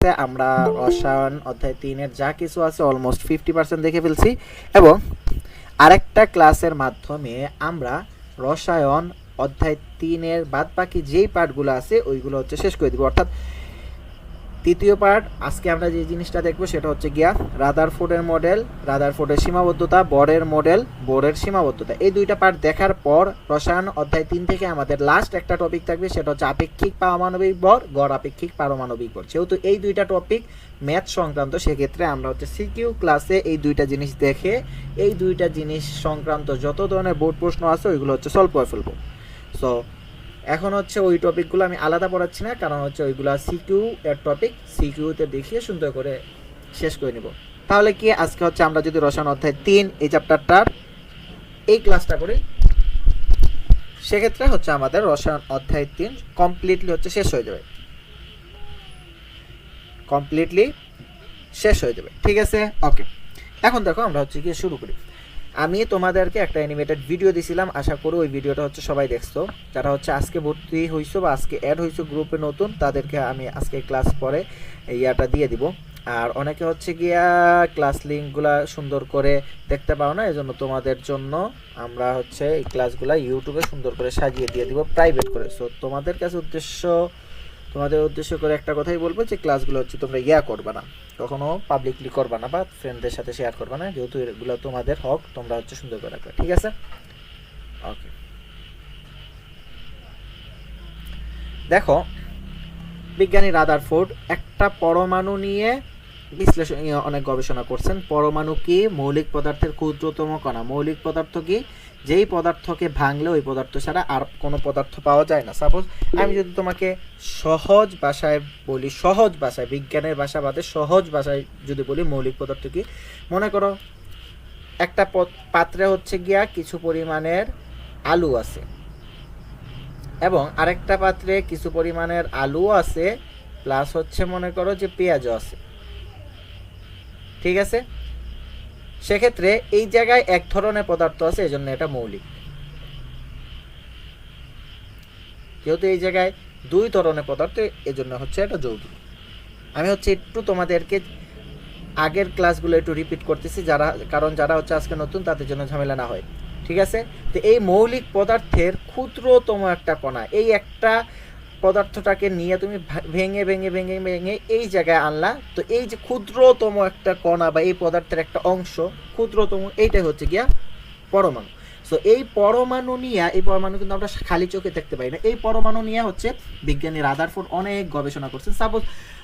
আমরা রসায়ন অধ্যায় 3 এর যা কিছু আছে অলমোস্ট 50% দেখে ফেলছি এবং আরেকটা ক্লাসের মাধ্যমে আমরা রসায়ন অধ্যায় 3 এর বাদবাকি যেই পার্টগুলো আছে ওইগুলো হচ্ছে শেষ করে দিব। অর্থাৎ তৃতীয় পার্ট আজকে আমরা যে জিনিসটা দেখবো সেটা হচ্ছে গিয়া রাদারফোর্ডের মডেল, রাদারফোর্ডের সীমাবদ্ধতা, বরের মডেল, বোরের সীমাবদ্ধতা। এই দুইটা পার্ট দেখার পর রসায়ন অধ্যায় 3 থেকে আমাদের লাস্ট একটা টপিক থাকবে, সেটা হচ্ছে আপেক্ষিক পারমাণবিক ভর, গড় আপেক্ষিক পারমাণবিক ভর। যেহেতু এই দুইটা টপিক ম্যাথ সংক্রান্ত, সেক্ষেত্রে আমরা হচ্ছে সিকিউ ক্লাসে এই দুইটা জিনিস দেখে এই দুইটা জিনিস সংক্রান্ত যত ধরনের বোর্ড প্রশ্ন আছে ওইগুলো হচ্ছে সলভ করে ফেলবো। সো এখন হচ্ছে ওই টপিকগুলো আমি আলাদা পড়াচ্ছি না, কারণ হচ্ছে ওইগুলো সিকিউ এর টপিক, সিকিউতে দেখিয়ে সুন্দর করে শেষ করে নিব। তাহলে কি আজকে হচ্ছে আমরা যদি রসায়ন অধ্যায় 3 এই চ্যাপ্টারটার এই ক্লাসটা করি, সেক্ষেত্রে হচ্ছে আমাদের রসায়ন অধ্যায় 3 কমপ্লিটলি হচ্ছে শেষ হয়ে যাবে, কমপ্লিটলি শেষ হয়ে যাবে। ঠিক আছে, ওকে। এখন দেখো আমরা হচ্ছে গিয়ে শুরু করি। আমি তোমাদেরকে একটা অ্যানিমেটেড ভিডিও দিছিলাম, আশা করি ওই ভিডিওটা হচ্ছে সবাই দেখছো। যারা হচ্ছে আজকে ভর্তি হইছো বা আজকে অ্যাড হইছো গ্রুপে নতুন, তাদেরকে আমি আজকে ক্লাস পরে ইয়াটা দিয়ে দিব। আর অনেকে হচ্ছে গিয়া ক্লাস লিঙ্কগুলা সুন্দর করে দেখতে পাও না, এজন্য তোমাদের জন্য আমরা হচ্ছে এই ক্লাসগুলা ইউটিউবে সুন্দর করে সাজিয়ে দিয়ে দিব প্রাইভেট করে। সো তোমাদের কাছে তোমাদের উদ্দেশ্য করে একটা কথাই বলবো যে ক্লাসগুলো হচ্ছে তোমরা করবা না, কখনো পাবলিকলি করবা না বা ফ্রেন্ডদের সাথে শেয়ার করবা না, যেহেতু এগুলো তোমাদের হক, তোমরা হচ্ছে সুন্দর করে রাখবে। ঠিক আছে, ওকে। দেখো, বিজ্ঞানী রাদারফোর্ড একটা পরমাণু নিয়ে বিশ্লেষণ অনেক গবেষণা করছেন। পরমাণু কি? মৌলিক পদার্থের ক্ষুদ্রতম কণা। মৌলিক পদার্থ কি? যেই পদার্থকে ভাঙলে ওই পদার্থ ছাড়া আর কোনো পদার্থ পাওয়া যায় না। সাপোজ আমি যদি তোমাকে সহজ ভাষায় বলি, সহজ ভাষায়, বিজ্ঞানের ভাষা বাদে সহজ ভাষায় যদি বলি মৌলিক পদার্থ কি, মনে করো একটা পাত্রে হচ্ছে গিয়া কিছু পরিমাণের আলু আছে এবং আরেকটা পাত্রে কিছু পরিমাণের আলু আছে প্লাস হচ্ছে মনে করো যে পেঁয়াজও আছে। ঠিক আছে, সেক্ষেত্রে এই জায়গায় এক ধরনের পদার্থ আছে, এই জন্য এটা মৌলিক। যেহেতু এই জায়গায় দুই ধরনের পদার্থ, এই জন্য হচ্ছে এটা যৌগিক। আমি হচ্ছে একটু তোমাদেরকে আগের ক্লাসগুলো একটু রিপিট করতেছি, কারণ যারা হচ্ছে আজকে নতুন তাদের জন্য ঝামেলা না হয়। ঠিক আছে, তো এই মৌলিক পদার্থের ক্ষুদ্রতম একটা কণা, এই একটা পদার্থটাকে নিয়ে তুমি ভেঙে ভেঙে ভেঙে ভেঙে এই জায়গায় আনলা, তো এই যে ক্ষুদ্রতম একটা কণা বা এই পদার্থের একটা অংশ ক্ষুদ্রতম, এইটাই হচ্ছে গিয়া পরমাণু। সো এই পরমাণু নিয়ে, এই পরমাণু কিন্তু আমরা খালি চোখে দেখতে পাই না, এই পরমাণু নিয়ে হচ্ছে বিজ্ঞানী রাদারফোর্ড অনেক গবেষণা করছেন। সাপোজ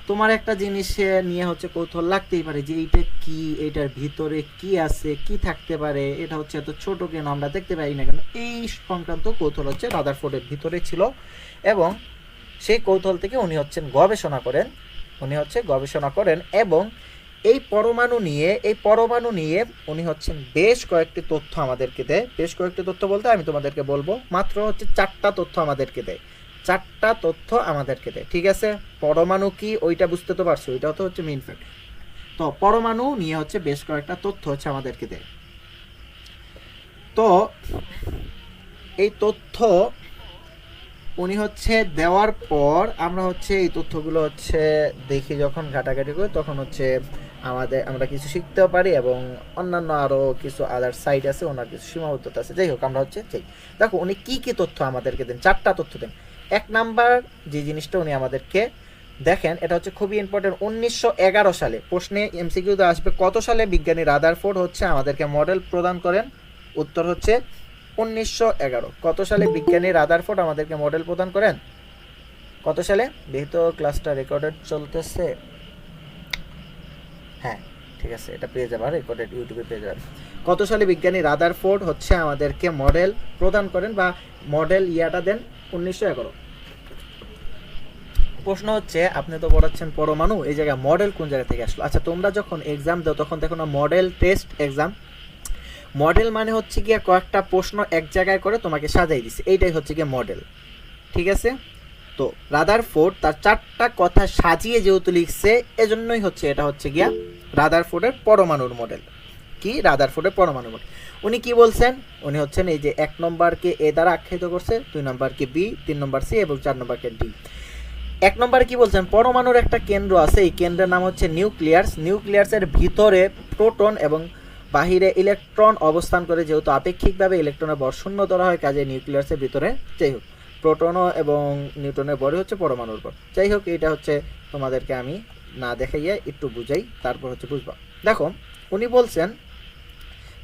তোমার একটা জিনিস নিয়ে হচ্ছে কৌতূহল লাগতেই পারে যে এইটা কি, এটার ভিতরে কি আছে, কি থাকতে পারে, এটা হচ্ছে এত ছোট কেন, আমরা দেখতে পাই না কেন, এই সংক্রান্ত কৌতূহল হচ্ছে রাদারফোর্ডের ভিতরে ছিল এবং সেই কৌতূহল থেকে উনি গবেষণা করেন এবং এই পরমাণু নিয়ে উনি বেশ কয়েকটি তথ্য আমাদেরকে দেয়। বেশ কয়েকটি তথ্য বলতে আমি তোমাদেরকে বলবো মাত্র হচ্ছে 4টা তথ্য আমাদেরকে দেয়, 4টা তথ্য আমাদেরকে দেয়। ঠিক আছে, পরমাণু কি ওইটা বুঝতে তো পারছো, ওইটা হচ্ছে মেইন ফ্যাক্ট। তো পরমাণু নিয়ে হচ্ছে বেশ কয়েকটা তথ্য হচ্ছে আমাদেরকে দেয়। তো এই তথ্য উনি দেওয়ার পর আমরা এই তথ্যগুলো দেখি, যখন ঘাটাঘাটি করি তখন আমরা কিছু শিখতেও পারি এবং অন্যান্য আরও কিছু আদার সাইড আছে, ওনার কিছু সীমাবদ্ধতা আছে। যাই হোক, আমরা চাই। দেখো উনি কি কি তথ্য আমাদেরকে দেন, 4টা তথ্য দেন। 1 নাম্বার যে জিনিসটা উনি আমাদেরকে দেখেন, এটা খুবই ইম্পর্টেন্ট। 1911 সালে প্রশ্নে এমসিকিউতে আসবে, কত সালে বিজ্ঞানী রাদারফোর্ড আমাদেরকে মডেল প্রদান করেন? উত্তর 1911। কত সালে বিজ্ঞানী রাদারফোর্ড আমাদেরকে মডেল প্রদান করেন? কত সালে? যেহেতু ক্লাসটা রেকর্ডেড চলতেছে, হ্যাঁ ঠিক আছে, এটা পেয়ে যাবে, রেকর্ডেড ইউটিউবে পেয়ে যাবে। কত সালে বিজ্ঞানী রাদারফোর্ড আমাদেরকে মডেল প্রদান করেন বা মডেল দেন? 1911। প্রশ্ন আপনি তো পড়াচ্ছেন পরমাণু, এই জায়গায় মডেল কোন জায়গা থেকে আসলো? আচ্ছা, তোমরা যখন এক্সাম দাও তখন দেখো না মডেল টেস্ট এক্সাম, মডেল মানে গিয়ে কয়েকটা প্রশ্ন এক জায়গায় করে তোমাকে সাজাই দিছে, এইটাই গিয়ে মডেল। ঠিক আছে, তো রাদারফোর্ড তার 4টা কথা সাজিয়ে যেহেতু লিখছে, এজন্যই এটা গিয়া রাদারফোর্ডের পরমাণুর মডেল। কি? রাদারফোর্ডের পরমাণু মডেল। উনি কি বলছেন? উনি এই যে 1 নম্বরকে এ দ্বারা আখ্যায়িত করছে, 2 নম্বরকে বি, 3 নম্বর সি এবং 4 নম্বরকে ডি। এক নম্বরে কি বলছেন, পরমাণুর একটা কেন্দ্র আছে, এই কেন্দ্রের নাম হচ্ছে নিউক্লিয়াস। নিউক্লিয়াসের ভিতরে প্রোটন এবং বাহিরে ইলেকট্রন অবস্থান করে। যেহেতু আপেক্ষিকভাবে ইলেকট্রনের ভর শূন্য ধরা হয়, কাজে নিউক্লিয়াসের ভিতরে যাই হোক প্রোটন এবং নিউটনের ভরই হচ্ছে পরমাণুর ভর। যাই হোক এটা হচ্ছে তোমাদেরকে আমি না দেখাইয়া একটু বুঝাই, তারপর হচ্ছে বুঝবা। দেখো উনি বলছেন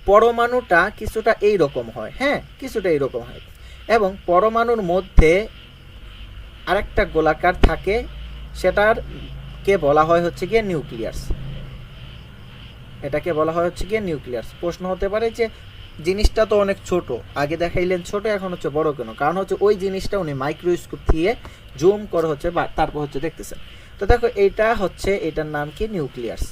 পরমাণুটা কিছুটা এইরকম হয়, হ্যাঁ কিছুটা এইরকম হয়, এবং পরমাণুর মধ্যে আরেকটা গোলাকার থাকে, সেটার কে বলা হয় হচ্ছে গিয়ে নিউক্লিয়াস। এটাকে বলা হয় হচ্ছে গিয়ে নিউক্লিয়াস। প্রশ্ন হতে পারে যে জিনিসটা তো অনেক ছোট, আগে দেখাইলেন ছোট এখন হচ্ছে বড় কেন? কারণ হচ্ছে ওই জিনিসটা উনি মাইক্রোস্কোপ দিয়ে জুম করে হচ্ছে বা তারপর হচ্ছে দেখতেছেন। তো দেখো এইটা হচ্ছে, এটার নাম কি নিউক্লিয়াস।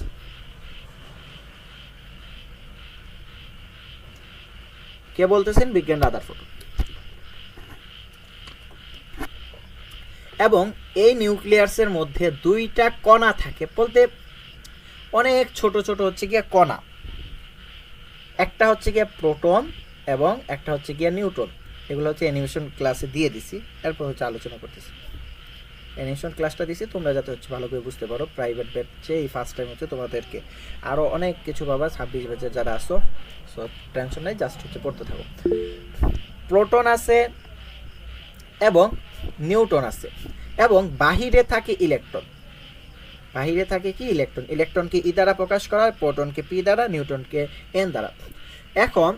কে বলতেছেন? বিজ্ঞান রাদারফোর্ড। এবং এই নিউক্লিয়াসের মধ্যে দুইটা কণা থাকে, বলতে অনেক ছোট ছোট হচ্ছে গিয়ে কণা। একটা হচ্ছে গিয়ে প্রোটন এবং একটা হচ্ছে গিয়ে নিউট্রন। এগুলো হচ্ছে অ্যানিমেশন ক্লাসে দিয়ে দিছি, এরপর হচ্ছে আলোচনা করতেছি। অ্যানিমেশন ক্লাসটা দিছি তোমরা যাতে হচ্ছে ভালো করে বুঝতে পারো। প্রাইভেট ব্যাচে এই ফার্স্ট টাইম হচ্ছে তোমাদেরকে আরও অনেক কিছু পাবা। 26 ব্যাচে যারা আসো সো টেনশন নেই, জাস্ট হচ্ছে পড়তে থাকো। প্রোটন আছে এবং নিউট্রন আছে, এবং বাহিরে থাকে ইলেকট্রন। বাহিরে থাকে কি? ইলেকট্রন। ইলেকট্রনকে ই দ্বারা প্রকাশ করা হয়, প্রোটনকে পি দ্বারা, নিউট্রনকে এন দ্বারা। এখন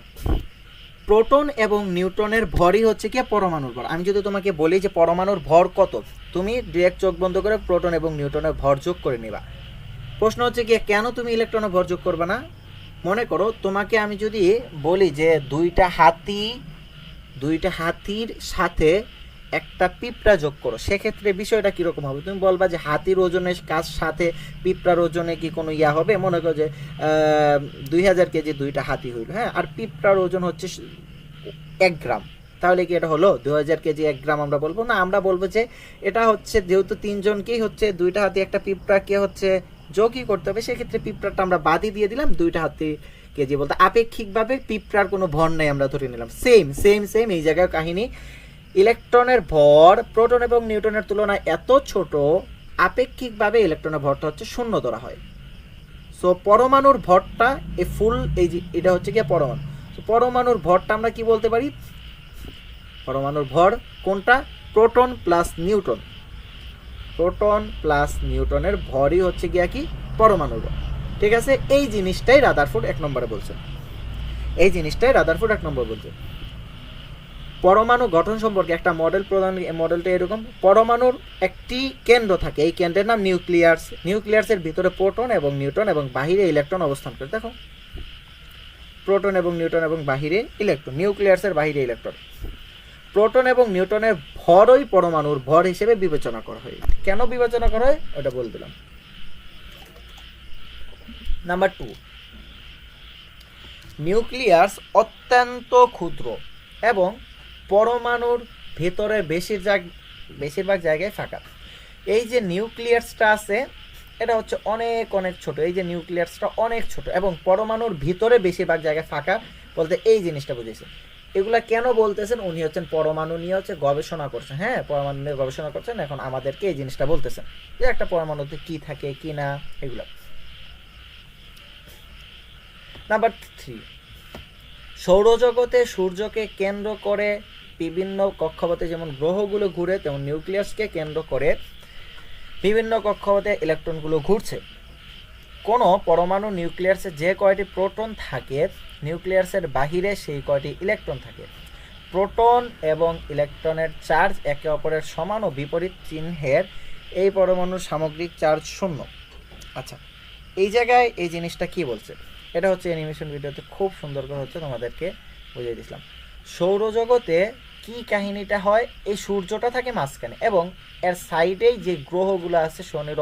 প্রোটন এবং নিউট্রনের ভরই হচ্ছে কি পরমাণুর ভর। আমি যদি তোমাকে বলি যে পরমাণুর ভর কত, তুমি ডিরেক্ট চোখ বন্ধ করে প্রোটন এবং নিউট্রনের ভর যোগ করে নিবা। প্রশ্ন হচ্ছে কি কেন তুমি ইলেকট্রনের ভর যোগ করবে না? মনে করো তোমাকে আমি যদি বলি যে দুইটা হাতির সাথে একটা পিঁপড়া যোগ করো, সেক্ষেত্রে বিষয়টা কিরকম হবে? তুমি বলবা যে হাতির ওজনের কাজ সাথে পিঁপড়ার ওজনে কি কোনো ইয়া হবে? মনে করো যে 2000 কেজি দুইটা হাতি হইল, হ্যাঁ, আর পিঁপড়ার ওজন হচ্ছে 1 গ্রাম, তাহলে কি এটা হলো 2000 কেজি 1 গ্রাম? আমরা বলবো না, আমরা বলবো যে এটা হচ্ছে যেহেতু তিনজনকেই হচ্ছে দুইটা হাতি একটা পিঁপড়াকে হচ্ছে যোগই করতে হবে, সেক্ষেত্রে পিঁপড়াটা আমরা বাদই দিয়ে দিলাম, দুইটা হাতি কেজি বলতে আপেক্ষিকভাবে পিঁপড়ার কোনো ভর নেই আমরা ধরে নিলাম। সেম এই জায়গায় কাহিনী। ইলেকট্রনের ভর প্রোটন এবং নিউট্রনের তুলনায় এত ছোট, আপেক্ষিকভাবে ইলেকট্রনের ভরটা হচ্ছে শূন্য ধরা হয়। সো পরমাণুর ভরটা এই যে এটা হচ্ছে কি পরমাণু। তো পরমাণুর ভরটা আমরা কি বলতে পারি? পরমাণুর ভর কোনটা? Proton plus neutron. Proton plus নিউট্রনের ভরই হচ্ছে গিয়া কি পরমাণুর ভর। ঠিক আছে, এই জিনিসটাই রাদারফোর্ড 1 নম্বরে বলছেন। এই জিনিসটাই রাদারফোর্ড 1 নম্বর বলছেন। পরমাণু গঠন সম্পর্কে একটা মডেল প্রদান। মডেলটা এরকম: পরমাণুর একটি কেন্দ্র থাকে, এই কেন্দ্রের নাম নিউক্লিয়াস। নিউক্লিয়াসের ভিতরে প্রোটন এবং নিউট্রন এবং বাহিরে ইলেকট্রন অবস্থান করে। দেখো প্রোটন এবং নিউট্রন এবং বাহিরে ইলেকট্রন, নিউক্লিয়াসের বাহিরে ইলেকট্রন। প্রোটন এবং নিউট্রনের ভরই পরমাণুর ভর হিসেবে বিবেচনা করা হয়। কেন বিবেচনা করা হয় ওটা বলে দিলাম। নাম্বার 2, নিউক্লিয়াস অত্যন্ত ক্ষুদ্র এবং পরমাণুর ভেতরে বেশিরভাগ জায়গায় ফাঁকা। এই যে নিউক্লিয়াসটা আছে এটা হচ্ছে অনেক ছোট। এই যে নিউক্লিয়াসটা অনেক ছোট এবং পরমাণুর ভিতরে বেশিরভাগ জায়গায় ফাঁকা, বলতে এই জিনিসটা বুঝেছে। এগুলা কেন বলতেছেন? উনি হচ্ছেন পরমাণু নিয়ে হচ্ছে গবেষণা করছেন, হ্যাঁ পরমাণু নিয়ে গবেষণা করছেন, এখন আমাদেরকে এই জিনিসটা বলতেছেন যে একটা পরমাণুতে কি থাকে কি না এগুলো। নাম্বার 3, সৌরজগতে সূর্যকে কেন্দ্র করে বিভিন্ন কক্ষপথে যেমন গ্রহগুলো ঘুরে, তেমন নিউক্লিয়াসকে কেন্দ্র করে বিভিন্ন কক্ষপথে ইলেকট্রনগুলো ঘুরছে। কোনো পরমাণু নিউক্লিয়াসে যে কয়টি প্রোটন থাকে, নিউক্লিয়াসের বাহিরে সেই কয়টি ইলেকট্রন থাকে। প্রোটন এবং ইলেকট্রনের চার্জ একে অপরের সমান ও বিপরীত চিহ্নের। এই পরমাণুর সামগ্রিক চার্জ 0। আচ্ছা, এই জায়গায় এই জিনিসটা কি বলছে? এটা হচ্ছে অ্যানিমেশন ভিডিওতে খুব সুন্দর করে হচ্ছে তোমাদেরকে বুঝিয়ে দিয়েছিলাম। সৌরজগতে কি কাহিনীটা হয়, এই সূর্যটা থাকে মাঝখানে এবং এর সাইডেই যে গ্রহগুলো আছে শনি,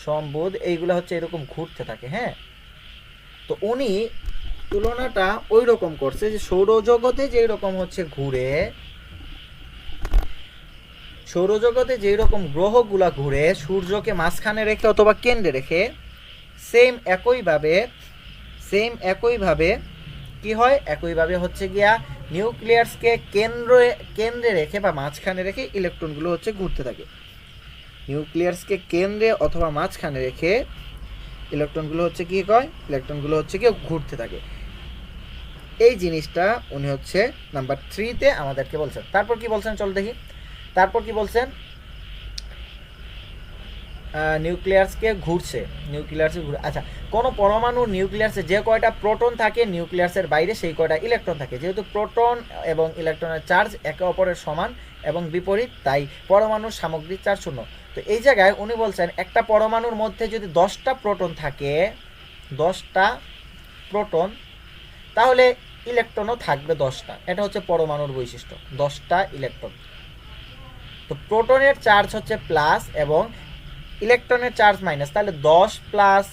সোম, বুধ, এইগুলো হচ্ছে এরকম ঘুরতে থাকে, হ্যাঁ। তো উনি তুলনাটা ওই রকম করছে যে সৌরজগতে যেই রকম হচ্ছে ঘুরে, সৌরজগতে যেই রকম গ্রহগুলা ঘুরে সূর্যকে মাঝখানে রেখে অথবা কেন্দ্রে রেখে, সেম একইভাবে কি হয়, একইভাবে হচ্ছে গিয়া নিউক্লিয়াসকে কেন্দ্রে রেখে বা মাঝখানে রেখে ইলেকট্রনগুলো হচ্ছে ঘুরতে থাকে। নিউক্লিয়াসকে কেন্দ্রে অথবা মাঝখানে রেখে ইলেকট্রনগুলো হচ্ছে কি কয়, ইলেকট্রনগুলো হচ্ছে কি ঘুরতে থাকে। এই জিনিসটা উনি হচ্ছে নাম্বার 3-তে আমাদেরকে বলছেন। তারপর কি বলছেন চল দেখি, তারপর কি বলছেন, নিউক্লিয়াসকে ঘুরছে, নিউক্লিয়াসে ঘুরে। আচ্ছা, কোনো পরমাণুর নিউক্লিয়াসে যে কয়টা প্রোটন থাকে নিউক্লিয়াসের বাইরে সেই কয়টা ইলেকট্রন থাকে। যেহেতু প্রোটন এবং ইলেকট্রনের চার্জ একে অপরের সমান এবং বিপরীত, তাই পরমাণুর সামগ্রিক চার্জ শূন্য। তো এই জায়গায় উনি বলছেন একটা পরমাণুর মধ্যে যদি 10টা প্রোটন থাকে, 10টা প্রোটন, তাহলে ইলেকট্রনও থাকবে 10টা। এটা হচ্ছে পরমাণুর বৈশিষ্ট্য, 10টা ইলেকট্রন। তো প্রোটনের চার্জ হচ্ছে প্লাস এবং ইলেকট্রনের চার্জ মাইনাস, তাহলে 10 প্লাস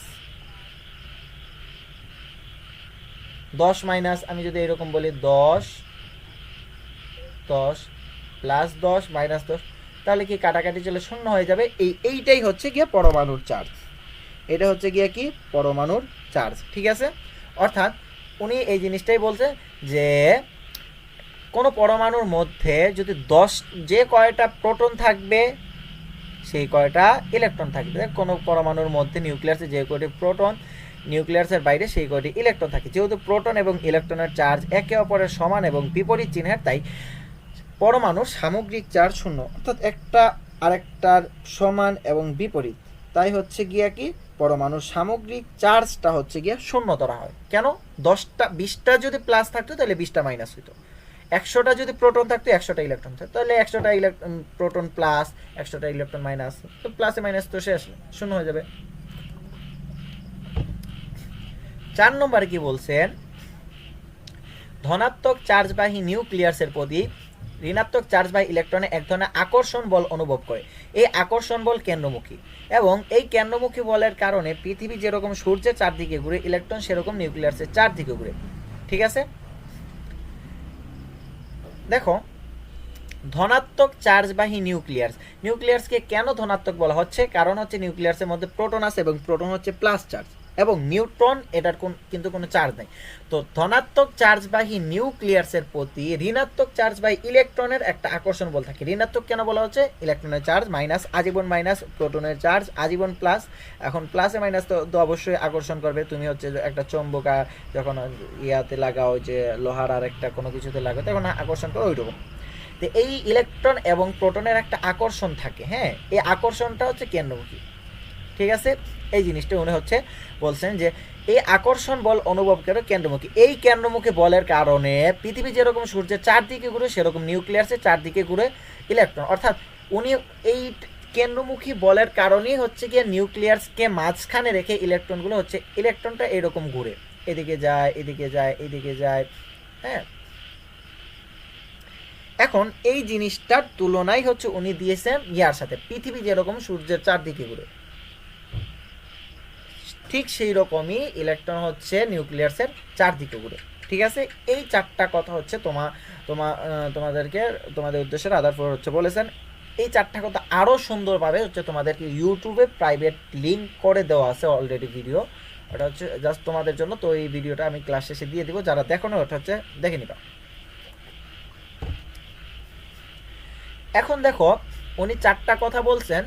10 মাইনাস, আমি যদি এরকম বলি 10 প্লাস 10 মাইনাস 10, তাহলে কি কাটাকাটি চলে শূন্য হয়ে যাবে। এইটাই হচ্ছে গিয়ে পরমাণুর চার্জ, এটা হচ্ছে গিয়ে কি পরমাণুর চার্জ। ঠিক আছে, অর্থাৎ উনি এই জিনিসটাই বলছে যে কোনো পরমাণুর মধ্যে যদি 10 যে কয়টা প্রোটন থাকবে সেই কয়টা ইলেকট্রন থাকবে। কোনো পরমাণুর মধ্যে নিউক্লিয়াসে যে কয়টি প্রোটন, নিউক্লিয়াসের বাইরে সেই কয়টি ইলেকট্রন থাকে। যেহেতু প্রোটন এবং ইলেকট্রনের চার্জ একে অপরের সমান এবং বিপরীত চিহ্নের, তাই পরমাণুর সামগ্রিক চার্জ শূন্য, অর্থাৎ একটা আরেকটার সমান এবং বিপরীত, তাই হচ্ছে গিয়া কি পরমাণুর সামগ্রিক চার্জটা হচ্ছে গিয়া শূন্য ধরা হয়। কেন? 20টা যদি প্লাস থাকতো তাহলে 20টা মাইনাস হইতো, 100টা যদি প্রোটন থাকতো 100টা ইলেকট্রন থাকতো, তাহলে 100টা প্রোটন প্লাস 100টা ইলেকট্রন মাইনাস, তো প্লাসে মাইনাস তো শেষ, শূন্য হয়ে যাবে। 4 নম্বরে কি বলছেন, ধনাত্মক চার্জবাহী নিউক্লিয়াসের প্রতি ঋণাত্মক চার্জবাহী ইলেকট্রনে এক ধরনের আকর্ষণ বল অনুভব করে। এই আকর্ষণ বল কেন্দ্রমুখী এবং এই কেন্দ্রমুখী বলের কারণে পৃথিবী যেরকম সূর্যের চারদিকে ঘুরে, ইলেকট্রন সেরকম নিউক্লিয়াসের চারদিকে ঘুরে। ঠিক আছে, দেখো ধনাত্মক চার্জবাহী নিউক্লিয়াসকে কেন ধনাত্মক বলা হচ্ছে, কারণ হচ্ছে নিউক্লিয়াসের মধ্যে প্রোটন আছে এবং প্রোটন হচ্ছে প্লাস চার্জ এবং নিউট্রন এটার কিন্তু কোনো চার্জ নেই। তো ধনাত্মক চার্জবাহী নিউক্লিয়াসের প্রতি ঋণাত্মক চার্জবাহী ইলেকট্রনের একটা আকর্ষণ বল থাকে। ঋণাত্মক কেন বলা হচ্ছে, ইলেকট্রনের চার্জ মাইনাস, আজীবন মাইনাস, প্রোটনের চার্জ আজীবন প্লাস। এখন প্লাসে মাইনাস তো অবশ্যই আকর্ষণ করবে। তুমি হচ্ছে একটা চৌম্বক যখন ইয়াতে লাগাও, যে লোহার আর একটা কোনো কিছুতে লাগাও, তখন আকর্ষণ করে ওইরকম। তো এই ইলেকট্রন এবং প্রোটনের একটা আকর্ষণ থাকে, হ্যাঁ, এই আকর্ষণটা হচ্ছে কেন্দ্রমুখী। ঠিক আছে, এই জিনিসটা উনি হচ্ছে বলছেন যে এই আকর্ষণ বল অনুভব করে কেন্দ্রমুখী। এই কেন্দ্রমুখী বলের কারণে পৃথিবী যেরকম সূর্যের চারদিকে ঘুরে সেরকম নিউক্লিয়াসের চারদিকে ঘুরে ইলেকট্রন, অর্থাৎ উনি এই কেন্দ্রমুখী বলের কারণেই হচ্ছে গিয়ে নিউক্লিয়াসকে মাঝখানে রেখে ইলেকট্রনগুলো হচ্ছে, ইলেকট্রনটা এরকম ঘুরে, এদিকে যায় এদিকে যায় এদিকে যায়। হ্যাঁ, এখন এই জিনিসটার তুলনায় হচ্ছে উনি দিয়েছেন ইয়ার সাথে, পৃথিবী যেরকম সূর্যের চারদিকে ঘুরে ঠিক সেই রকমই ইলেকট্রন হচ্ছে নিউক্লিয়াসের চারদিকে ঘুরে। ঠিক আছে, এই 4টা কথা হচ্ছে তোমাদেরকে তোমাদের উদ্দেশ্যে রাদারফোর্ড হচ্ছে বলেছেন। এই 4টা কথা আরও সুন্দরভাবে হচ্ছে তোমাদেরকে ইউটিউবে প্রাইভেট লিঙ্ক করে দেওয়া আছে অলরেডি ভিডিও, ওটা হচ্ছে জাস্ট তোমাদের জন্য। তো এই ভিডিওটা আমি ক্লাস শেষে দিয়ে দিব, যারা দেখো না ওটা হচ্ছে দেখে নিবা। এখন দেখো উনি 4টা কথা বলছেন,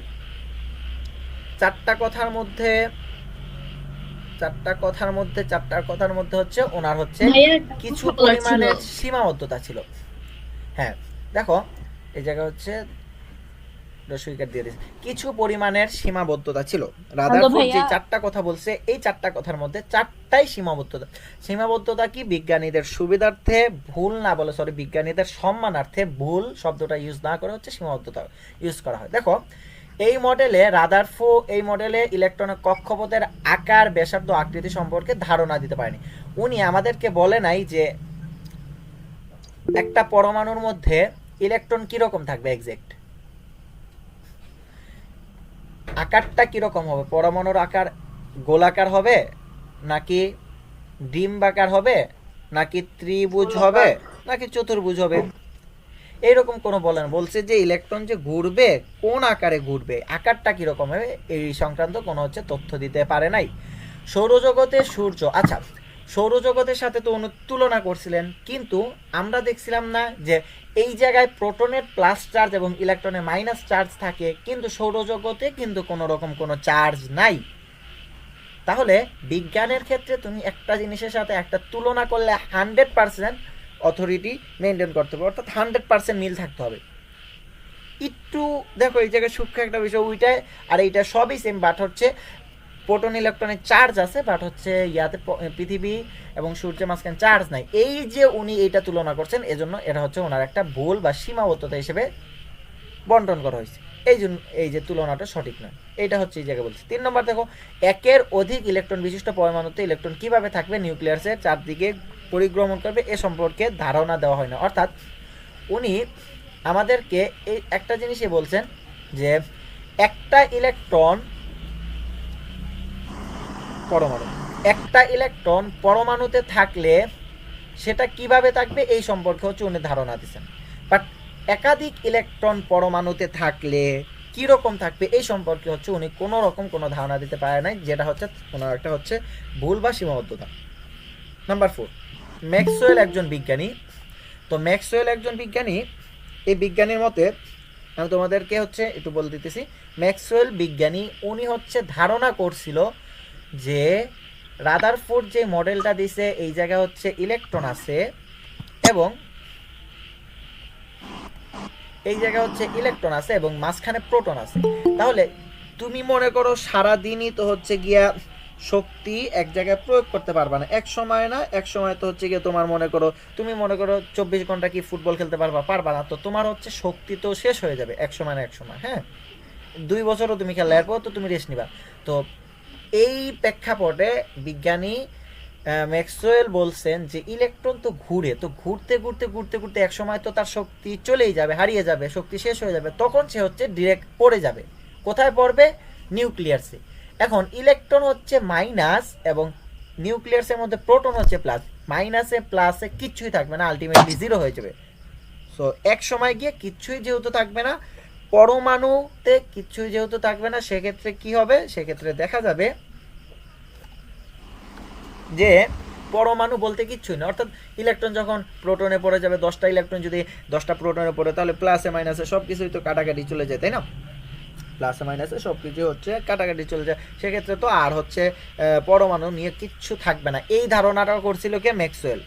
4টা কথার মধ্যে হচ্ছে ওনার হচ্ছে কিছু পরিমাণের সীমাবদ্ধতা ছিল। হ্যাঁ দেখো এই জায়গা হচ্ছে কিছু পরিমাণের সীমাবদ্ধতা ছিল। রাদারফোর্ড যে 4টা কথা বলছে, এই 4টা কথার মধ্যে 4টাই সীমাবদ্ধতা কি, বিজ্ঞানীদের সুবিধার্থে ভুল না বলে, সরি বিজ্ঞানীদের সম্মানার্থে ভুল শব্দটা ইউজ না করে হচ্ছে সীমাবদ্ধতা ইউজ করা হয়। দেখো এই মডেলে এই মডেলে ইলেকট্রনের কক্ষপথের আকার, ব্যাসার্ধ, আকৃতি সম্পর্কে ধারণা দিতে পারেনি। উনি আমাদেরকে বলে নাই যে একটা পরমাণুর মধ্যে ইলেকট্রন কিরকম থাকবে, এক্সাক্ট আকারটা কিরকম হবে, পরমাণুর আকার গোলাকার হবে নাকি ডিম্বাকার হবে নাকি ত্রিভুজ হবে নাকি চতুর্ভুজ হবে, এইরকম কোনো বলছে যে ইলেকট্রন যে ঘুরবে কোন আকারে ঘুরবে, আকারটা কিরকম হবে, এই সংক্রান্ত কোনো হচ্ছে তথ্য দিতে পারে নাই। সৌরজগতে সূর্য, আচ্ছা সৌরজগতের সাথে তো তুলনা করছিলেন, কিন্তু আমরা দেখছিলাম না যে এই জায়গায় প্রোটনের প্লাস চার্জ এবং ইলেকট্রনের মাইনাস চার্জ থাকে, কিন্তু সৌরজগতে কিন্তু কোনো রকম কোনো চার্জ নাই। তাহলে বিজ্ঞানের ক্ষেত্রে তুমি একটা জিনিসের সাথে একটা তুলনা করলে 100% অথরিটি মেনটেন করতে হবে, অর্থাৎ 100% মিল থাকতে হবে। একটু দেখো এই জায়গায় সূক্ষ্ম একটা বিষয়, ওইটাই আর এইটা সবই সেম, বাট হচ্ছে প্রোটন ইলেকট্রনের চার্জ আছে, বাট হচ্ছে ইয়াতে পৃথিবী এবং সূর্যের মাঝখানে চার্জ নাই। এই যে উনি এইটা তুলনা করছেন, এজন্য এটা হচ্ছে ওনার একটা ভুল বা সীমাবদ্ধতা হিসেবে বন্টন করা হয়েছে, এই জন্য এই যে তুলনাটা সঠিক নয়, এইটা হচ্ছে এই জায়গায় বলছি। 3 নম্বর দেখো, একের অধিক ইলেকট্রন বিশিষ্ট পরমাণুতে ইলেকট্রন কিভাবে থাকবে, নিউক্লিয়াসের চারদিকে পরিক্রমণ করবে, এ সম্পর্কে ধারণা দেওয়া হয় না। অর্থাৎ উনি আমাদেরকে এই একটা জিনিসই বলছেন যে একটা ইলেকট্রন পরমাণুতে থাকলে সেটা কিভাবে থাকবে এই সম্পর্কে হচ্ছে উনি ধারণা দিচ্ছেন, বাট একাধিক ইলেকট্রন পরমাণুতে থাকলে কিরকম থাকবে এই সম্পর্কে হচ্ছে উনি কোনো রকম কোনো ধারণা দিতে পারে নাই, যেটা হচ্ছে কোনো একটা হচ্ছে ভুল বা সীমাবদ্ধতা। নাম্বার 4, ম্যাক্সওয়েল একজন বিজ্ঞানী। তো ম্যাক্সওয়েল একজন বিজ্ঞানী, এই বিজ্ঞানীর মতে আমি তোমাদেরকে হচ্ছে একটু বলে দিতেছি। ম্যাক্সওয়েল বিজ্ঞানী উনি হচ্ছে ধারণা করছিল যে রাদারফোর্ড যে মডেলটা দিছে এই জায়গায় হচ্ছে ইলেকট্রন আছে এবং এই জায়গায় হচ্ছে ইলেকট্রন আছে এবং মাঝখানে প্রোটন আছে। তাহলে তুমি মনে করো সারাদিনই তো হচ্ছে গিয়া শক্তি এক জায়গায় প্রয়োগ করতে পারবা না, এক সময় না এক সময় তো হচ্ছে গিয়ে তোমার তুমি মনে করো 24 ঘন্টা কি ফুটবল খেলতে পারবা না, তো তোমার হচ্ছে শক্তি তো শেষ হয়ে যাবে এক সময় না এক সময়। হ্যাঁ, 2 বছরও তুমি খেলা, এরপর তো তুমি রেস্ট নিবা। তো এই প্রেক্ষাপটে বিজ্ঞানী ম্যাক্সওয়েল বলছেন যে ইলেকট্রন তো ঘুরে, তো ঘুরতে ঘুরতে ঘুরতে ঘুরতে এক সময় তো তার শক্তি চলেই যাবে, হারিয়ে যাবে, শক্তি শেষ হয়ে যাবে, তখন সে হচ্ছে ডিরেক্ট পড়ে যাবে। কোথায় পড়বে? নিউক্লিয়াসে। এখন ইলেকট্রন হচ্ছে মাইনাস এবং নিউক্লিয়াসের মধ্যে প্রোটন হচ্ছে প্লাস, মাইনাসে প্লাসে কিচ্ছুই থাকবে না, আলটিমেটলি 0 হয়ে যাবে। সো এক সময় গিয়ে কিচ্ছুই যেহেতু থাকবে না, পরমাণুতে কিচ্ছুই যেহেতু থাকবে না, সেক্ষেত্রে কি হবে? সেক্ষেত্রে দেখা যাবে যে পরমাণু বলতে কিচ্ছুই না, অর্থাৎ ইলেকট্রন যখন প্রোটনে পড়ে যাবে, 10টা ইলেকট্রন যদি 10টা প্রোটনে পড়ে, তাহলে প্লাসে মাইনাসে সব কিছুই তো কাটাকাটি চলে যায়, তাই না? প্লাসে মাইনাসে সব কিছু হচ্ছে কাটাকাটি চলে যায়, সেক্ষেত্রে তো আর হচ্ছে পরমাণু নিয়ে কিচ্ছু থাকবে না। এই ধারণাটা করছিল কে? ম্যাক্সওয়েল,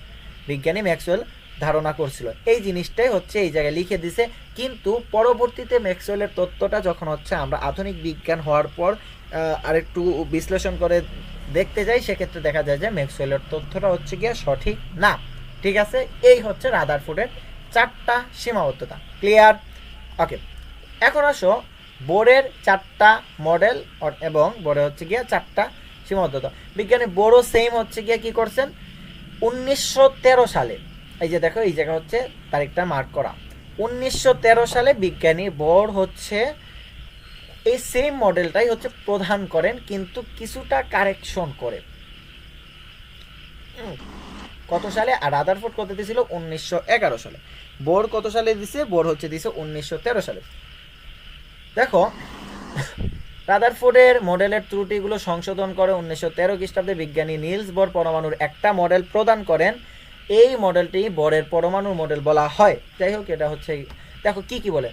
বিজ্ঞানী ম্যাক্সওয়েল ধারণা করছিল। এই জিনিসটাই হচ্ছে এই জায়গায় লিখে দিছে, কিন্তু পরবর্তীতে ম্যাক্সওয়েলের তত্ত্বটা যখন হচ্ছে আমরা আধুনিক বিজ্ঞান হওয়ার পর আরেকটু বিশ্লেষণ করে দেখতে যাই, সেক্ষেত্রে দেখা যায় যে ম্যাক্সওয়েলের তথ্যটা হচ্ছে গিয়ে সঠিক না। ঠিক আছে, এই হচ্ছে রাদারফোর্ডের 4টা সীমাবদ্ধতা। ক্লিয়ার? ওকে, এখন আসো বোরের 4টা মডেল এবং বোরে হচ্ছে গিয়ে 4টা সীমাবদ্ধতা। বিজ্ঞানী বোরও সেম হচ্ছে গিয়ে কি করছেন 1913 সালে, এই যে দেখো এই জায়গা হচ্ছে তারিখটা মার্ক করা, 1913 সালে বিজ্ঞানী বোর হচ্ছে এই সেম মডেলটাই হচ্ছে প্রদান করেন, কিন্তু কিছুটা কারেকশন করে। কত সালে? আর রাদারফোর্ড কত দিয়েছিল? 1911 সালে। বোর কত সালে দিছে? বোর হচ্ছে দিছে 1913 সালে। দেখো রাদারফোর্ডের মডেলের ত্রুটিগুলো সংশোধন করে 1913 খ্রিস্টাব্দে বিজ্ঞানী নিলস বোর পরমাণুর একটা মডেল প্রদান করেন। এই মডেলটি বোরের পরমাণুর মডেল বলা হয়। যাই হোক, এটা হচ্ছে দেখো কি বলে,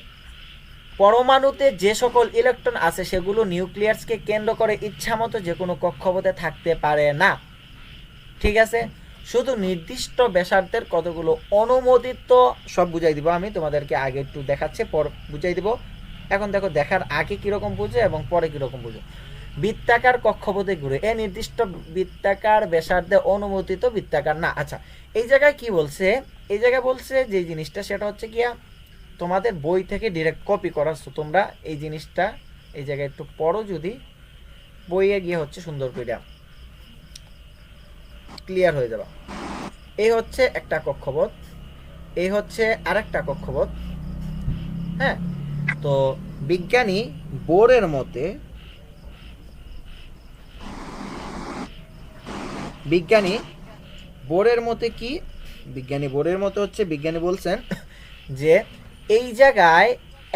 পরমাণুতে যে সকল ইলেকট্রন আছে সেগুলো নিউক্লিয়াসকে কেন্দ্র করে ইচ্ছামতো যে কোনো কক্ষপথে থাকতে পারে না। ঠিক আছে, শুধু নির্দিষ্ট ব্যাসার্ধের কতগুলো অনুমোদিত, সব বুঝাই দিব আমি তোমাদেরকে, আগে একটু দেখাচ্ছে পর বুঝাই দিব। এখন দেখো দেখার আগে কিরকম বুঝো এবং পরে কিরকম বুঝো। বৃত্তাকার কক্ষপথে ঘুরে, এ নির্দিষ্ট বৃত্তাকার ব্যাসার্ধে অনুমোদিত বৃত্তাকার না। আচ্ছা, এই জায়গায় কি বলছে? এই জায়গায় বলছে যে জিনিসটা সেটা হচ্ছে গিয়া তোমাদের বই থেকে ডিরেক্ট কপি করাচ্ছ তোমরা, এই জিনিসটা এই জায়গায় একটু পড়ো, যদি বইয়ে গিয়ে হচ্ছে সুন্দর করে ক্লিয়ার হয়ে যাবে। এই হচ্ছে একটা কক্ষপথ, এই হচ্ছে আরেকটা কক্ষপথ। হ্যাঁ, তো বিজ্ঞানী বোরের মতে কি? বিজ্ঞানী বোরের মতে হচ্ছে বিজ্ঞানী বলছেন যে এই জায়গায়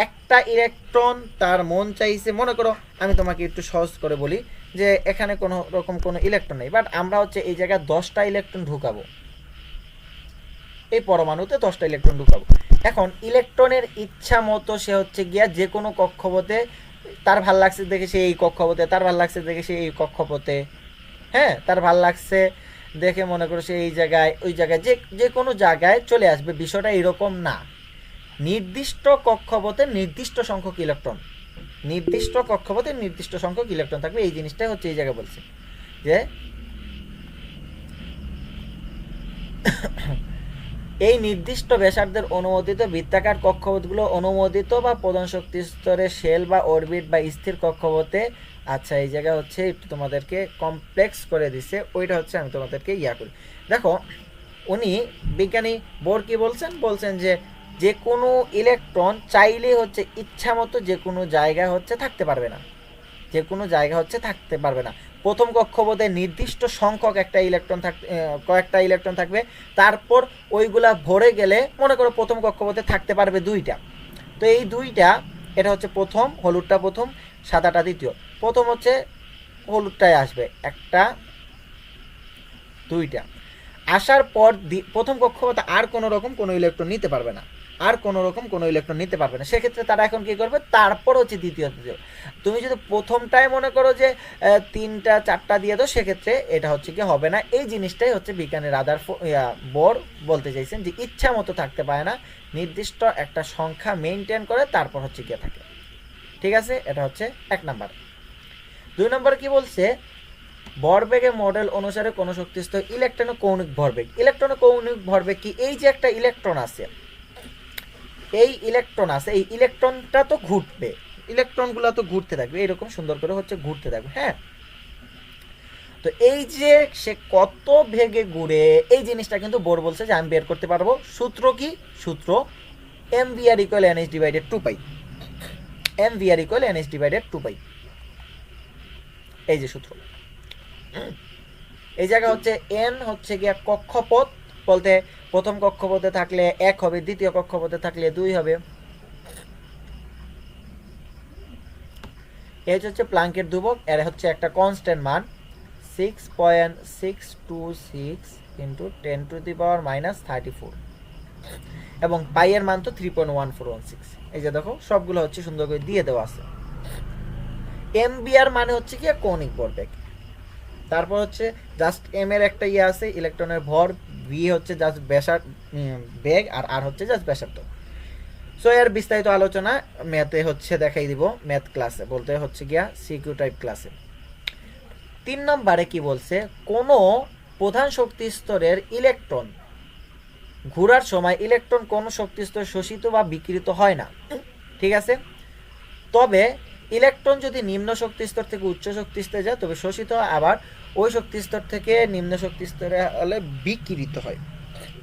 একটা ইলেকট্রন তার মন চাইছে, মনে করো আমি তোমাকে একটু সহজ করে বলি, যে এখানে কোনো রকম কোনো ইলেকট্রন নেই, বাট আমরা হচ্ছে এই জায়গায় 10টা ইলেকট্রন ঢুকাবো, এই পরমাণুতে 10টা ইলেকট্রন ঢুকাবো। এখন ইলেকট্রনের ইচ্ছা মতো সে হচ্ছে গিয়া যে কোনো কক্ষপথে, তার ভাল লাগছে দেখে সে এই কক্ষপথে, তার ভাল লাগছে দেখে সে এই কক্ষপথে, হ্যাঁ, তার ভাল লাগছে দেখে মনে করো সে এই জায়গায় ওই জায়গায় যে কোনো জায়গায় চলে আসবে। বিষয়টা এরকম না, নির্দিষ্ট কক্ষপথে নির্দিষ্ট সংখ্যক ইলেকট্রন, নির্দিষ্ট কক্ষপথে নির্দিষ্ট সংখ্যক ইলেকট্রন থাকবে। এই জিনিসটাই হচ্ছে এই জায়গায় বলছে যে এই নির্দিষ্ট ব্যাসার্ধের অনুমোদিত বৃত্তাকার কক্ষপথগুলো অনুমোদিত বা প্রধান শক্তি স্তরে শেল বা অরবিট বা স্থির কক্ষপথে। আচ্ছা, এই জায়গা হচ্ছে একটু তোমাদেরকে কমপ্লেক্স করে দিছে, ওইটা হচ্ছে আমি তোমাদেরকে করি। দেখো উনি বিজ্ঞানী বোর কি বলছেন যে কোনো ইলেকট্রন চাইলে হচ্ছে ইচ্ছা মতো যে কোনো জায়গায় হচ্ছে থাকতে পারবে না, যে কোনো জায়গা হচ্ছে থাকতে পারবে না। প্রথম কক্ষপথে নির্দিষ্ট সংখ্যক কয়েকটা ইলেকট্রন থাকবে, তারপর ওইগুলা ভরে গেলে মনে করো প্রথম কক্ষপথে থাকতে পারবে 2টা। তো এই 2টা, এটা হচ্ছে প্রথম, হলুদটা প্রথম, সাদাটা দ্বিতীয়। প্রথম হচ্ছে হলুদটায় আসবে 1টা 2টা, আসার পর প্রথম কক্ষপথে আর কোনো রকম কোনো ইলেকট্রন নিতে পারবে না, আর কোনো রকম কোনো ইলেকট্রন নিতে পারবে না। সেক্ষেত্রে তারা এখন কি করবে, তারপর হচ্ছে দ্বিতীয়। তুমি যদি প্রথমটায় মনে করো যে 3টা 4টা দিয়ে দাও, সেক্ষেত্রে এটা হচ্ছে কি হবে না। এই জিনিসটাই হচ্ছে বিজ্ঞানী বোর বলতে চাইছেন যে ইচ্ছা মতো থাকতে পারে না, নির্দিষ্ট একটা সংখ্যা মেনটেন করে তারপর হচ্ছে গিয়ে থাকে। ঠিক আছে, এটা হচ্ছে 1 নাম্বার। 2 নাম্বার কি বলছে, ভরবেগের মডেল অনুসারে কোন শক্তিস্তর ইলেকট্রনের কৌণিক ভরবেগ। ইলেকট্রনের কৌণিক ভরবেগ কি, এই যে একটা ইলেকট্রন আছে, এই ইলেকট্রনটা তো ঘুরবে, ইলেকট্রনগুলো তো ঘুরতে থাকবে, এরকম সুন্দর করে হচ্ছে ঘুরতে থাকবে। হ্যাঁ, তো এই যে সে কত বেগে ঘুরে, এই জিনিসটা কিন্তু বোর বলছে যে আমি বের করতে পারবো। সূত্র কি, সূত্র mvr = nh / 2π, mvr = nh / 2π, এই যে সূত্র। এই জায়গা হচ্ছে n হচ্ছে গিয়া কক্ষপথ, বলতে প্রথম কক্ষপথে থাকলে 1 হবে, দ্বিতীয় কক্ষপথে থাকলে 2 হবে। এই হচ্ছে প্লাঙ্কের ধ্রুবক, এর হচ্ছে একটা কনস্ট্যান্ট মান 6.626 × 10⁻⁻34, এবং পাই এর মান তো 3.1416। এই যে দেখো সবগুলো হচ্ছে সুন্দর করে দিয়ে দেওয়া আছে। mvr মানে হচ্ছে কি কৌণিক ভরবেগ, তারপর হচ্ছে জাস্ট m এর একটা আছে ইলেকট্রনের ভর, v হচ্ছে জাস্ট বেগ, আর r হচ্ছে জাস্ট ব্যাসার্ধ। সো এর বিস্তারিত আলোচনা ম্যাথে হচ্ছে দেখাই দিব, ম্যাথ ক্লাসে বলতে হচ্ছে গিয়া সিকিউ টাইপ ক্লাসে। 3 নম্বরে কি বলছে, কোন প্রধান শক্তি স্তরের ইলেকট্রন ঘোরার সময় ইলেকট্রন কোন শক্তি স্তর শোষিত বা বিকৃত হয় না। ঠিক আছে, তবে ইলেকট্রন যদি নিম্ন শক্তি স্তর থেকে উচ্চ শক্তি স্তরে যায় তবে শোষিত হয়, আবার ওই শক্তি স্তর থেকে নিম্ন শক্তি স্তরে হলে বিকৃত হয়।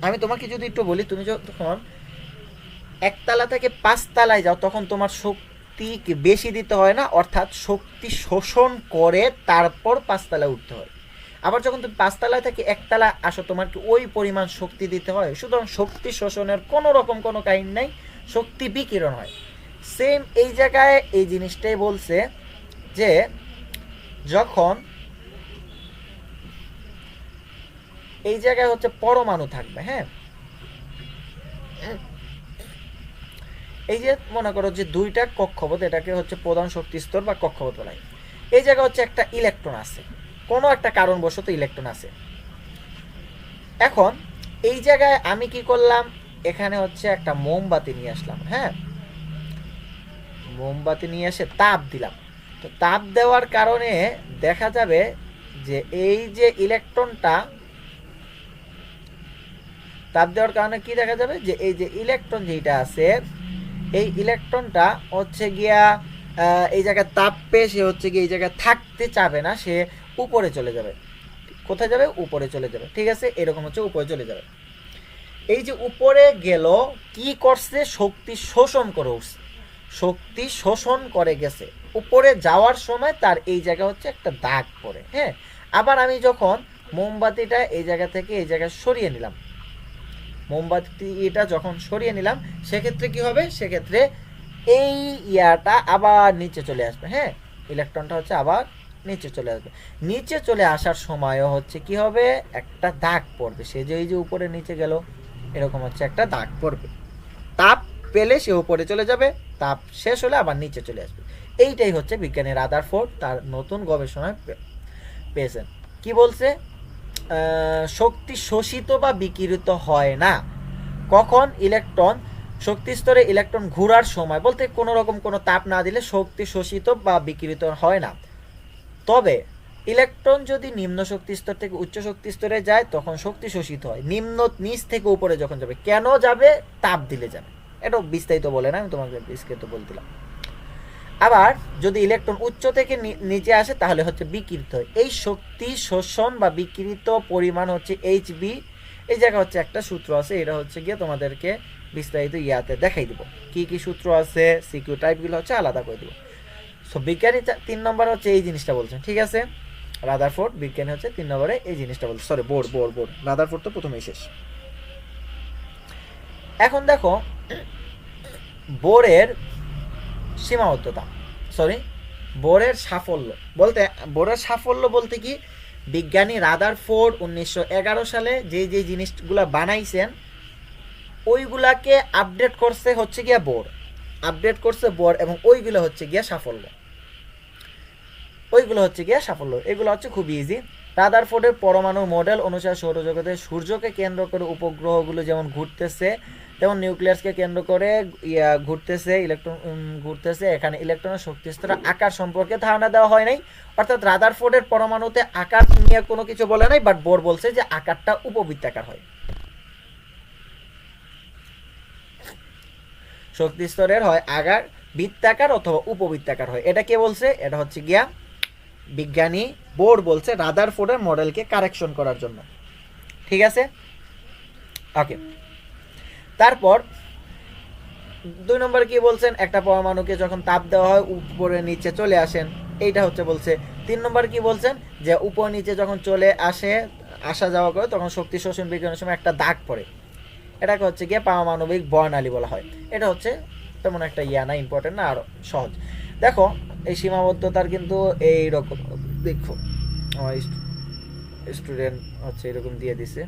আমি তোমাকে যদি একটু বলি, তুমি যখন 1 তালা থেকে 5 তালায় যাও তখন তোমার শক্তি বেশি দিতে হয় না, অর্থাৎ শক্তি শোষণ করে তারপর 5 তালায় উঠতে হয়। আবার যখন তুমি 5 তালায় থেকে 1 তালা আসো, তোমার কি ওই পরিমাণ শক্তি দিতে হয়। সুতরাং শক্তি শোষণের কোনো রকম কোনো কাহিনী নাই, শক্তি বিকিরণ হয়। সেম এই জায়গায় এই জিনিসটাই বলছে যে যখন এই জায়গায় হচ্ছে পরমাণু থাকবে, হ্যাঁ, এই যে মনে করো যে 2টা কক্ষপথ, এটাকে হচ্ছে প্রধান শক্তি স্তর বা কক্ষপথ বলা হয়। এই জায়গায় হচ্ছে একটা ইলেকট্রন আছে, কোনো একটা কারণবশত ইলেকট্রন আছে। এখন এই জায়গায় আমি কি করলাম, এখানে হচ্ছে একটা মোমবাতি নিয়ে আসলাম। হ্যাঁ, মোমবাতি নিয়ে এসে তাপ দিলাম। তো তাপ দেওয়ার কারণে দেখা যাবে যে এই যে ইলেকট্রনটা, তাপ দেওয়ার কারণে কি দেখা যাবে যে এই যে ইলেকট্রন যেটা আছে, এই ইলেকট্রনটা হচ্ছে গিয়া এই জায়গায় তাপ পেয়ে সে হচ্ছে গিয়ে এই জায়গায় থাকতে চাবে না, সে উপরে চলে যাবে। কোথায় যাবে, উপরে চলে যাবে। ঠিক আছে, এরকম হচ্ছে উপরে চলে যাবে। এই যে উপরে গেল, কি করছে, শক্তি শোষণ করে উঠছে, শক্তি শোষণ করে গেছে। উপরে যাওয়ার সময় তার এই জায়গা হচ্ছে একটা দাগ পড়ে। হ্যাঁ, আবার আমি যখন মোমবাতিটা এই জায়গা থেকে এই জায়গায় সরিয়ে নিলাম, মোমবাতিটা যখন সরিয়ে নিলাম, সেক্ষেত্রে কি হবে, সেক্ষেত্রে এই ইয়াটা আবার নিচে চলে আসবে। হ্যাঁ, ইলেকট্রনটা হচ্ছে আবার নিচে চলে আসবে। নিচে চলে আসার সময়ও হচ্ছে কি হবে, একটা দাগ পড়বে। সে যে এই যে উপরে নিচে গেল, এরকম হচ্ছে একটা দাগ পড়বে। তাপ পেলে সে উপরে চলে যাবে, তাপ শেষ হলে আবার নিচে চলে আসবে। এইটাই হচ্ছে বিজ্ঞানী রাদারফোর্ড তার নতুন গবেষণায় পেয়েছেন। কি বলছে, শক্তি শোষিত বা বিকিরিত হয় না কখন, ইলেকট্রন শক্তি স্তরে ইলেকট্রন ঘোরার সময়, বলতে কোনো রকম কোনো তাপ না দিলে শক্তি শোষিত বা বিকিরিত হয় না। তবে ইলেকট্রন যদি নিম্ন শক্তি স্তর থেকে উচ্চ শক্তি স্তরে যায় তখন শক্তি শোষিত হয়। নিচ থেকে উপরে যখন যাবে, কেন যাবে, তাপ দিলে যাবে। এটা বিস্তারিত বলে না, আমি তোমাকে বিস্তারিত বলছিলাম। আবার যদি ইলেকট্রন উচ্চ থেকে নিচে আসে তাহলে হচ্ছে বিকিরিত হয়। এই শক্তি শোষণ বা বিকিরিত পরিমাণ হচ্ছে HB। এই জায়গা হচ্ছে একটা সূত্র আছে, এটা হচ্ছে গিয়ে তোমাদেরকে বিস্তারিত ইয়াতে দেখাই দিব, কি কি সূত্র আছে, সিকিউ টাইপগুলো হচ্ছে আলাদা করে দিব। সো বিজ্ঞানী 3 নম্বর হচ্ছে এই জিনিসটা বলছেন, ঠিক আছে। রাদারফোর্ড বিজ্ঞানী হচ্ছে 3 নম্বরে এই জিনিসটা বলছে, সরি বোর রাদারফোর্ড তো প্রথমেই শেষ। এখন দেখো বোরের সীমাবদ্ধতা, সরি বোরের সাফল্য বলতে কি, বিজ্ঞানী রাদারফোর্ড 1911 সালে যে জিনিসগুলা বানাইছেন ওইগুলাকে আপডেট করছে হচ্ছে গিয়া বোর, এবং ওইগুলো হচ্ছে গিয়া সাফল্য। এগুলো হচ্ছে খুব ইজি। রাদারফোর্ডের পরমাণু মডেল অনুসারে সৌরজগতে সূর্যকে কেন্দ্র করে উপগ্রহগুলো যেমন ঘুরতেছে, তেমন নিউক্লিয়াসকে কেন্দ্র করে ইলেকট্রন ঘুরতেছে। এখানে ইলেকট্রনের শক্তি স্তরের আকার সম্পর্কে ধারণা দেওয়া হয় নাই, অর্থাৎ রাদারফোর্ডের পরমাণুতে আকার নিয়ে কোনো কিছু বলে নাই, বাট বোর বলছে যে আকারটা উপবৃত্তাকার হয়। শক্তি স্তরের হয় আকার বৃত্তাকার অথবা উপবৃত্তাকার হয়। এটা কে বলছে, এটা হচ্ছে গিয়া বিজ্ঞানী বোর বলছে রাদারফোর্ডের মডেলকে কারেকশন করার জন্য, ঠিক আছে। ওকে, তারপর 2 নম্বর কি বলছেন, একটা পরমাণুকে যখন তাপ দেওয়া হয় উপরে নিচে চলে আসেন, এইটা হচ্ছে বলছে। 3 নম্বর কি বলছেন, যে উপর নিচে যখন চলে আসা যাওয়া করে তখন শক্তি শোষণ বিকিরণের সময় একটা দাগ পড়ে, এটাকে হচ্ছে গিয়ে পারমাণবিক বর্ণালী বলা হয়। এটা হচ্ছে তেমন একটা না, ইম্পর্টেন্ট না, আরো সহজ। দেখো এই সীমাবদ্ধতার কিন্তু এইরকম, দেখো আমার স্টুডেন্ট হচ্ছে এরকম দিয়ে দিছে,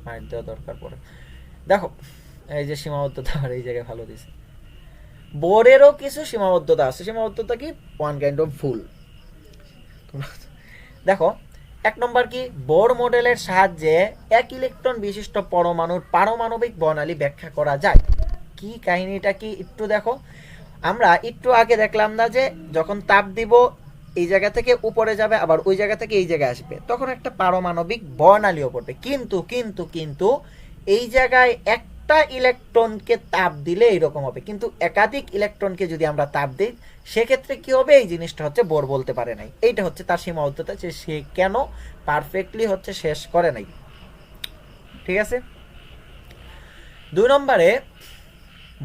মাইন্ড দেওয়া দরকার পড়ে। দেখো এই যে সীমাবদ্ধতা আর এই জায়গায় ভালো দিছে। বোরেরও কিছু সীমাবদ্ধতা আছে। সীমাবদ্ধতা কি, ওয়ান কাইন্ড অফ ভুল। দেখো 1 নম্বর কি, বোর মডেলের সাহায্যে এক ইলেকট্রন বিশিষ্ট পরমাণুর পারমাণবিক বর্ণালী ব্যাখ্যা করা যায়। কি কাহিনীটা কি একটু দেখো। আমরা একটু আগে দেখলাম না যে যখন তাপ দিব এই জায়গা থেকে উপরে যাবে, আবার ওই জায়গা থেকে এই জায়গায় আসবে, তখন একটা পারমাণবিক বর্ণালীও পড়বে। কিন্তু এই জায়গায় একটা ইলেকট্রনকে তাপ দিলে এইরকম হবে, কিন্তু একাধিক ইলেকট্রনকে যদি আমরা তাপ দিই সেক্ষেত্রে কি হবে, এই জিনিসটা হচ্ছে বোর বলতে পারে নাই। এইটা হচ্ছে তার সীমাবদ্ধতা, যে সে কেন পারফেক্টলি হচ্ছে শেষ করে নাই, ঠিক আছে। 2 নম্বরে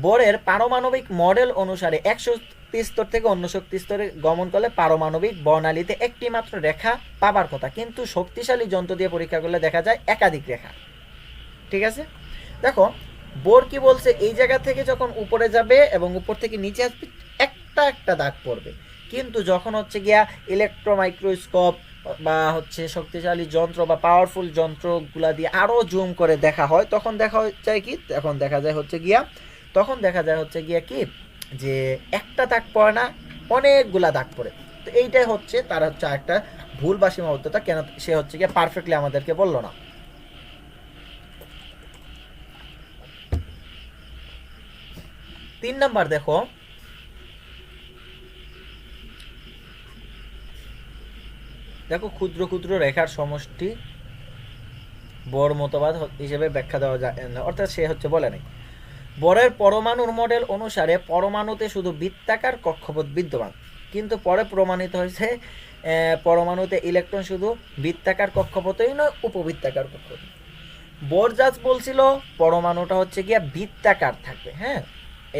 বোরের পারমাণবিক মডেল অনুসারে এক শক্তি স্তর থেকে অন্য শক্তি স্তরে গমন করলে পারমাণবিক বর্ণালীতে একটি মাত্র রেখা পাবার কথা, কিন্তু শক্তিশালী যন্ত্র দিয়ে পরীক্ষা করলে দেখা যায় একাধিক রেখা, ঠিক আছে। দেখো বোর কি বলছে, এই জায়গা থেকে যখন উপরে যাবে এবং উপর থেকে নিচে আসবে একটা দাগ পড়বে, কিন্তু যখন হচ্ছে গিয়া ইলেকট্রোমাইক্রোস্কোপ বা হচ্ছে শক্তিশালী যন্ত্র বা পাওয়ারফুল যন্ত্রগুলা দিয়ে আরো জুম করে দেখা হয়, তখন দেখা যায় কি, তখন দেখা যায় হচ্ছে গিয়া কি, যে একটা দাগ পড়ে না, অনেকগুলা দাগ পড়ে। তো এইটাই হচ্ছে তার হচ্ছে একটা ভুল বা সীমাবদ্ধতা, কেন সে হচ্ছে গিয়া পারফেক্টলি আমাদেরকে বললো না। 3 নাম্বার দেখো, ক্ষুদ্র ক্ষুদ্র রেখার সমষ্টি বোর মতবাদ হিসেবে ব্যাখ্যা দেওয়া যায়, অর্থাৎ সে হচ্ছে বলে নাই। বোরের পরমাণুর মডেল অনুসারে পরমাণুতে শুধু বৃত্তাকার কক্ষপথ বিদ্যমান, কিন্তু পরে প্রমাণিত হয়েছে পরমাণুতে ইলেকট্রন শুধু বৃত্তাকার কক্ষপথই নয়, উপবৃত্তাকার কক্ষপথ। বোর জাজ বলছিল পরমাণুটা হচ্ছে গিয়া বৃত্তাকার থাকবে, হ্যাঁ,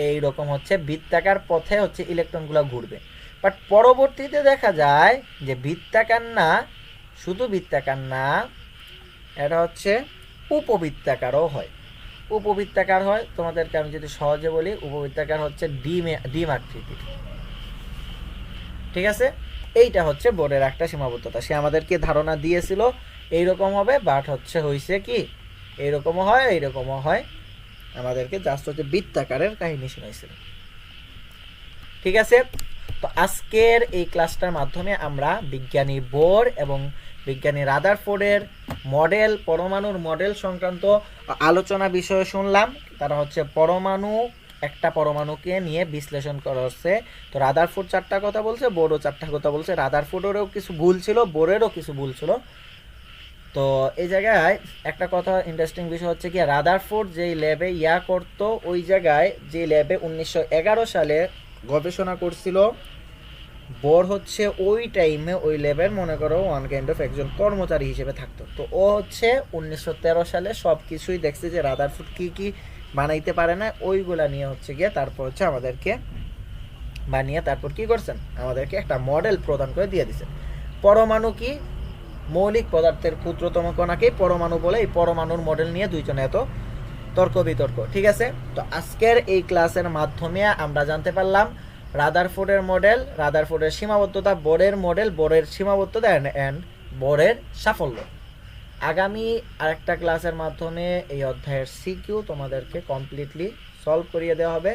এইরকম হচ্ছে বৃত্তাকার পথে হচ্ছে ইলেকট্রনগুলো ঘুরবে। বাট পরবর্তীতে দেখা যায় যে শুধু বৃত্তাকার না, এটা হচ্ছে উপবৃত্তাকারও হয়। তোমাদেরকে আমি যদি সহজে বলি, উপবৃত্তাকার হচ্ছে ডিম আকৃতির। ঠিক আছে, এইটা হচ্ছে বোর্ডের একটা সীমাবদ্ধতা। সে আমাদেরকে ধারণা দিয়েছিল এইরকম হবে, বাট হয়েছে কি এইরকমও হয় এইরকমও হয়, আমাদেরকে জাস্ট হচ্ছে বৃত্তাকারের কাহিনী শুনাইছিল। ঠিক আছে, তো আজকের এই ক্লাসটার মাধ্যমে আমরা বিজ্ঞানী বোর এবং বিজ্ঞানী রাদারফোর্ডের মডেল, পরমাণুর মডেল সংক্রান্ত আলোচনা বিষয় শুনলাম। তারা হচ্ছে পরমাণু, একটা পরমাণুকে নিয়ে বিশ্লেষণ করা হচ্ছে। তো রাদারফোর্ড 4টা কথা বলছে, বোরও 4টা কথা বলছে। রাদারফোর্ডেরও কিছু ভুল ছিল, বোরেরও কিছু ভুল ছিল। তো এই জায়গায় একটা কথা ইন্টারেস্টিং বিষয় হচ্ছে কি, রাদারফোর্ড যেই ল্যাবে করতো, ওই জায়গায় যে ল্যাবে 1911 সালে গবেষণা করছিল, বোর হচ্ছে ওই টাইমে ওই ল্যাবের মনে করো ওয়ান কাইন্ড অফ একজন কর্মচারী হিসেবে থাকতো। তো ও হচ্ছে 1913 সালে সব কিছুই দেখছে যে রাদারফোর্ড কি কি বানাইতে পারে না, ওইগুলা নিয়ে হচ্ছে গিয়ে তারপর হচ্ছে আমাদেরকে বানিয়ে তারপর কি করছেন, আমাদেরকে একটা মডেল প্রদান করে দিয়ে দিচ্ছেন। পরমাণু কি, মৌলিক পদার্থের ক্ষুদ্রতম কণাকেই পরমাণু বলে। এই পরমাণুর মডেল নিয়ে দুইজনে এত তর্ক বিতর্ক। ঠিক আছে, তো আজকের এই ক্লাসের মাধ্যমে আমরা জানতে পারলাম রাদারফোর্ডের মডেল, রাদারফোর্ডের সীমাবদ্ধতা, বোরের মডেল, বোরের সীমাবদ্ধতা অ্যান্ড বোরের সাফল্য। আগামী আরেকটা ক্লাসের মাধ্যমে এই অধ্যায়ের সিকিউ তোমাদেরকে কমপ্লিটলি সলভ করিয়ে দেওয়া হবে।